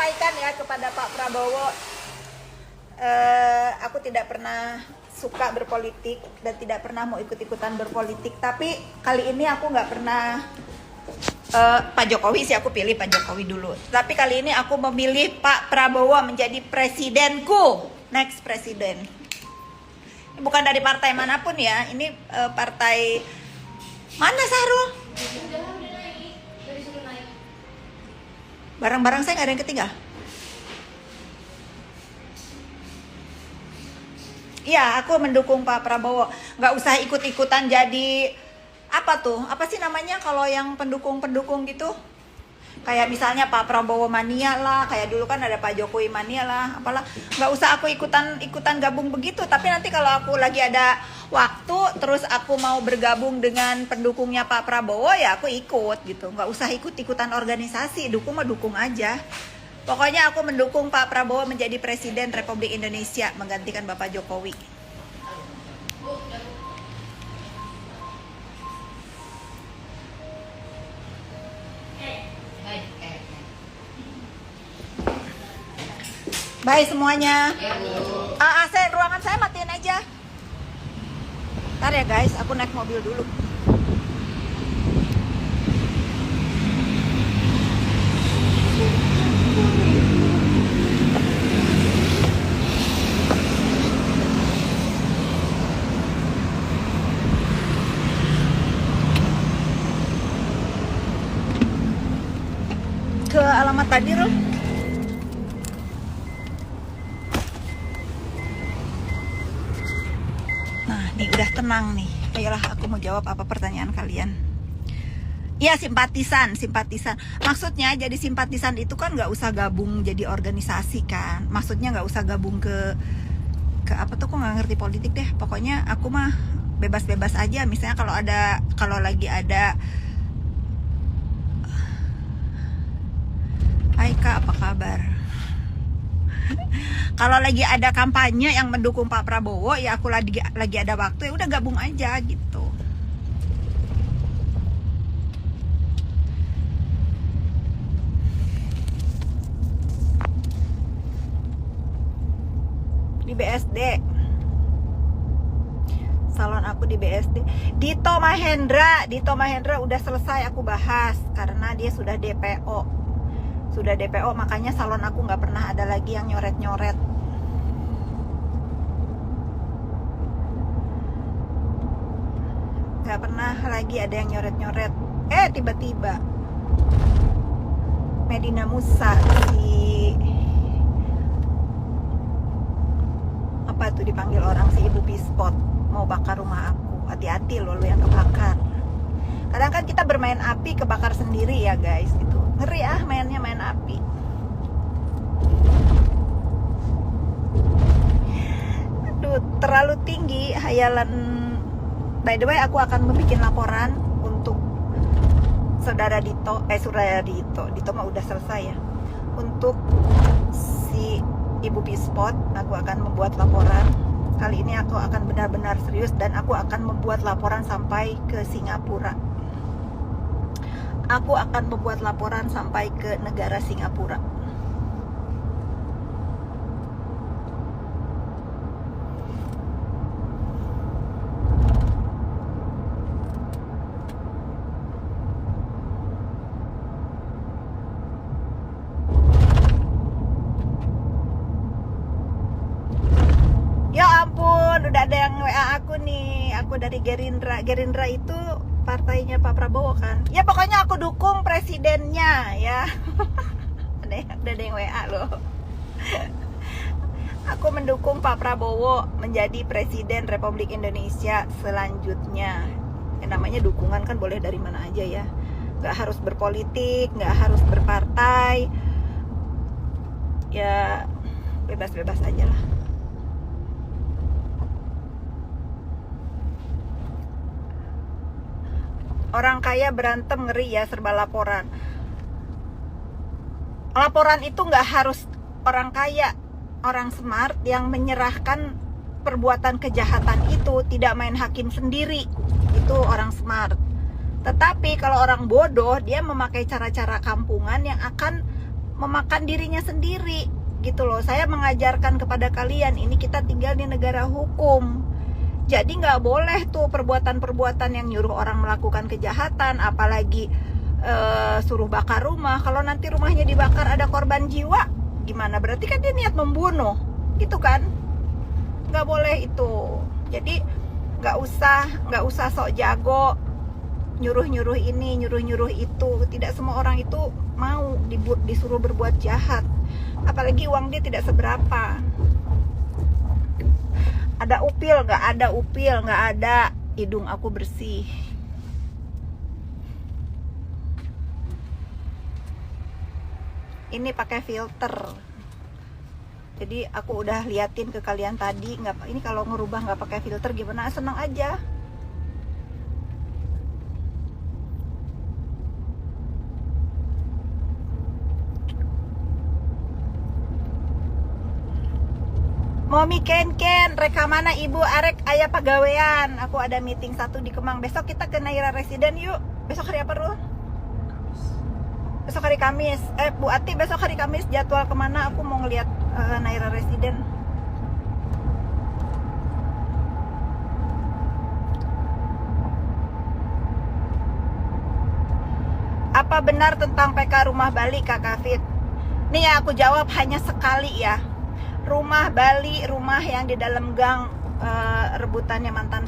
sampaikan ya kepada Pak Prabowo, aku tidak pernah suka berpolitik dan tidak pernah mau ikut-ikutan berpolitik. Tapi kali ini aku nggak pernah Pak Jokowi sih, aku pilih Pak Jokowi dulu. Tapi kali ini aku memilih Pak Prabowo menjadi presidenku, next presiden. Bukan dari partai manapun ya, ini partai mana Sahrul? Barang-barang saya nggak ada yang ketinggal. Iya, aku mendukung Pak Prabowo. Nggak usah ikut-ikutan jadi apa tuh? Apa sih namanya kalau yang pendukung-pendukung gitu? Kayak misalnya Pak Prabowo mania lah, kayak dulu kan ada Pak Jokowi mania lah, apalah. Nggak usah aku ikutan gabung begitu. Tapi nanti kalau aku lagi ada waktu, terus aku mau bergabung dengan pendukungnya Pak Prabowo, ya aku ikut gitu. Nggak usah ikut-ikutan organisasi, dukung mah dukung aja. Pokoknya aku mendukung Pak Prabowo menjadi Presiden Republik Indonesia menggantikan Bapak Jokowi. Baik semuanya. AC ruangan saya matiin aja. Ntar ya guys, aku naik mobil dulu. Ke alamat tadi loh. Nah, nih udah tenang nih. Ayolah aku mau jawab apa pertanyaan kalian. Iya, simpatisan. Maksudnya jadi simpatisan itu kan nggak usah gabung jadi organisasi kan. Maksudnya nggak usah gabung ke apa tuh, kok nggak ngerti politik deh. Pokoknya aku mah bebas-bebas aja. Misalnya kalau lagi ada Hai Kak, apa kabar? Kalau lagi ada kampanye yang mendukung Pak Prabowo, ya aku lagi ada waktu, ya udah gabung aja gitu. Di BSD. Salon aku di BSD. Dito Mahendra udah selesai aku bahas karena dia sudah DPO. Makanya salon aku nggak pernah ada lagi yang nyoret-nyoret. Nggak pernah lagi ada yang nyoret-nyoret. Tiba-tiba Medina Musa apa tuh dipanggil orang si Ibu Pispot mau bakar rumah aku. Hati-hati loh lu yang kebakar. Kadang kan kita bermain api kebakar sendiri ya guys gitu. Ngeri mainnya main api. Aduh, terlalu tinggi hayalan. By the way, aku akan membuat laporan untuk saudara Dito. Dito mah udah selesai ya. Untuk si Ibu Pispot, aku akan membuat laporan. Kali ini aku akan benar-benar serius dan aku akan membuat laporan sampai ke Singapura. Aku akan membuat laporan sampai ke negara Singapura. Ya ampun, udah ada yang WA aku nih. Aku dari Gerindra. Gerindra itu partainya Pak Prabowo kan. Ya pokoknya aku dukung presidennya ya. Ada yang WA loh. Aku mendukung Pak Prabowo menjadi Presiden Republik Indonesia selanjutnya. Yang namanya dukungan kan boleh dari mana aja ya. Gak harus berpolitik, gak harus berpartai. Ya bebas-bebas aja lah. Orang kaya berantem ngeri ya, serba laporan. Laporan itu nggak harus orang kaya, orang smart yang menyerahkan perbuatan kejahatan itu, tidak main hakim sendiri. Itu orang smart. Tetapi kalau orang bodoh, dia memakai cara-cara kampungan yang akan memakan dirinya sendiri gitu loh. Saya mengajarkan kepada kalian, ini kita tinggal di negara hukum. Jadi nggak boleh tuh perbuatan-perbuatan yang nyuruh orang melakukan kejahatan, apalagi suruh bakar rumah. Kalau nanti rumahnya dibakar ada korban jiwa, gimana? Berarti kan dia niat membunuh, gitu kan? Nggak boleh itu. Jadi nggak usah sok jago, nyuruh ini, nyuruh itu. Tidak semua orang itu mau disuruh berbuat jahat, apalagi uang dia tidak seberapa. Ada upil, nggak ada. Hidung aku bersih. Ini pakai filter. Jadi aku udah liatin ke kalian tadi, ini kalau ngerubah nggak pakai filter gimana? Seneng aja. Momi Ken, rekamana ibu arek ayah pagawean. Aku ada meeting 1 di Kemang. Besok kita ke Naira Residen yuk. Besok hari apa, Rul? Besok hari Kamis. Bu Ati, besok hari Kamis jadwal kemana? Aku mau ngeliat Naira Residen. Apa benar tentang PK Rumah Bali, Kak Kafit? Nih ya, aku jawab hanya sekali ya. Rumah Bali, rumah yang di dalam gang rebutannya mantan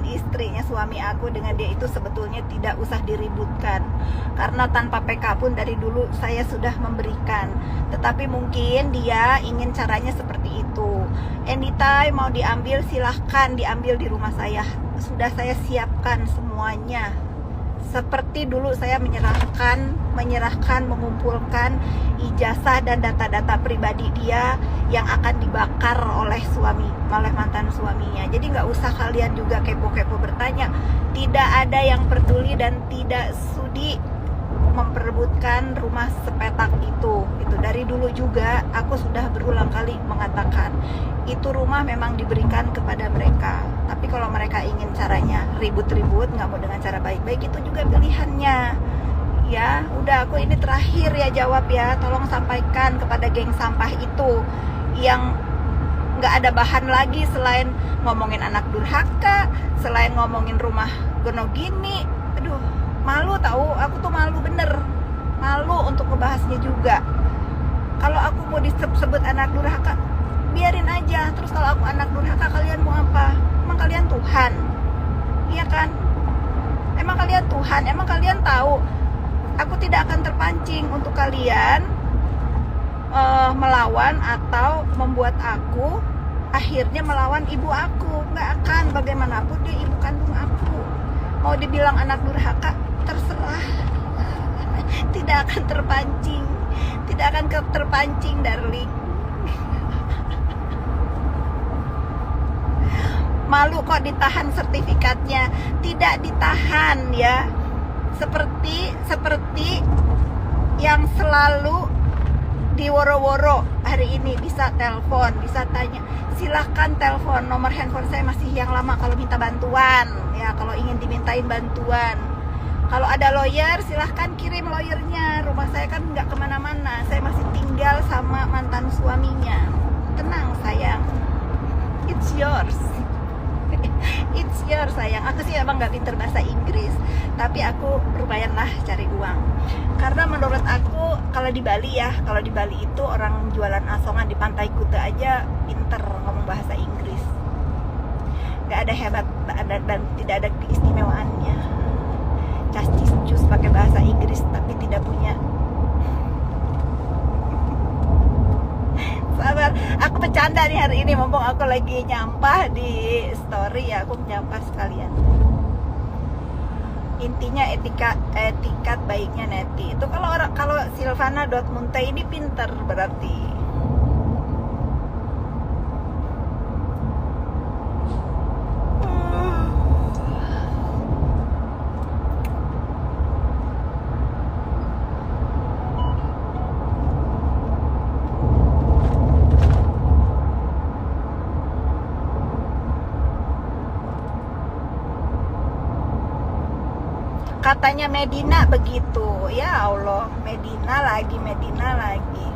istrinya suami aku dengan dia itu sebetulnya tidak usah diributkan, karena tanpa PK pun dari dulu saya sudah memberikan. Tetapi mungkin dia ingin caranya seperti itu. Anytime mau diambil silahkan diambil di rumah saya, sudah saya siapkan semuanya. Seperti dulu saya menyerahkan, mengumpulkan ijazah dan data-data pribadi dia yang akan dibakar oleh mantan suaminya. Jadi nggak usah kalian juga kepo-kepo bertanya. Tidak ada yang peduli dan tidak sudi memperebutkan rumah sepetak itu. Itu dari dulu juga aku sudah berulang kali mengatakan itu rumah memang diberikan kepada mereka. Tapi kalau mereka ingin caranya ribut-ribut, nggak mau dengan cara baik-baik, itu juga pilihannya. Ya, udah aku ini terakhir ya jawab ya. Tolong sampaikan kepada geng sampah itu yang nggak ada bahan lagi selain ngomongin anak durhaka, selain ngomongin rumah gono gini. Aduh, malu tahu, aku tuh malu bener, malu untuk ngebahasnya juga. Kalau aku mau disebut anak durhaka, biarin aja. Terus kalau aku anak durhaka, kalian mau apa? Emang kalian Tuhan? Iya kan? Emang kalian Tuhan? Emang kalian tahu aku tidak akan terpancing untuk kalian melawan atau membuat aku akhirnya melawan ibu aku. Nggak akan, bagaimanapun dia ibu kandung aku. Mau dibilang anak durhaka, terserah. Tidak akan terpancing. Tidak akan terpancing, darling. Malu kok ditahan sertifikatnya. Tidak ditahan ya. Seperti yang selalu diworo-woro hari ini. Bisa telepon, bisa tanya. Silahkan telepon, nomor handphone saya masih yang lama kalau minta bantuan ya, kalau ingin dimintain bantuan. Kalau ada lawyer, silahkan kirim lawyernya. Rumah saya kan nggak kemana-mana, saya masih tinggal sama mantan suaminya. Tenang sayang, it's yours. It's yours sayang. Aku sih emang nggak pinter bahasa Inggris, tapi aku lumayan lah cari uang. Karena menurut aku kalau di Bali ya, kalau di Bali itu orang jualan asongan di Pantai Kuta aja pinter ngomong bahasa Inggris. Nggak ada hebat dan tidak ada keistimewaannya. Castis pakai bahasa Inggris tapi tidak punya. Sabar, aku bercanda nih hari ini, mumpung aku lagi nyampah di story ya, aku nyampah sekalian. Intinya etikat baiknya neti. Itu kalau Silvana.munte ini pinter berarti. katanya Medina begitu. Ya Allah, Medina lagi, Medina lagi.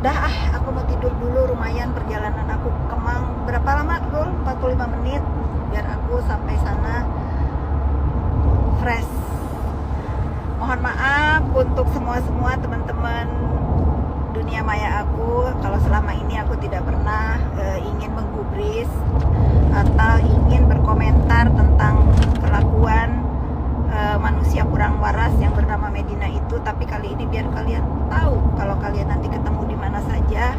Dah aku mau tidur dulu, lumayan perjalanan aku ke Kemang. Berapa lama Dul? 45 menit biar aku sampai sana fresh. Mohon maaf untuk semua teman-teman dunia maya aku kalau selama ini aku tidak pernah ingin menggubris atau ingin berkomentar tentang kelakuan manusia kurang waras yang bernama Medina itu. Tapi kali ini biar kalian tahu, kalau kalian nanti ketemu di mana saja,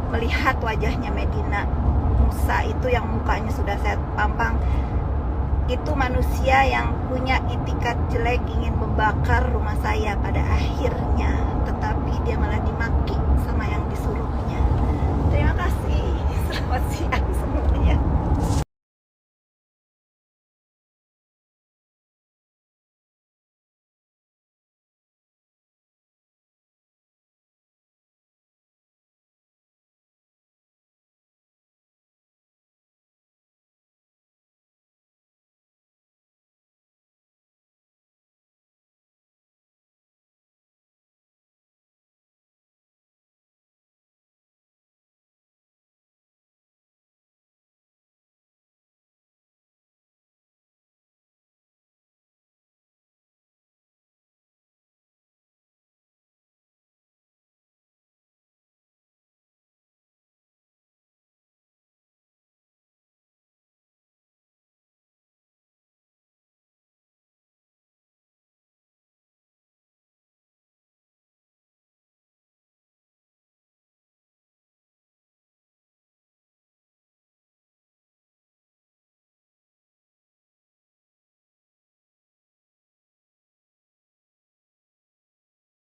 melihat wajahnya Medina Musa itu yang mukanya sudah saya pampang, itu manusia yang punya itikat jelek ingin membakar rumah saya pada akhirnya, tetapi dia malah dimaki sama yang disuruh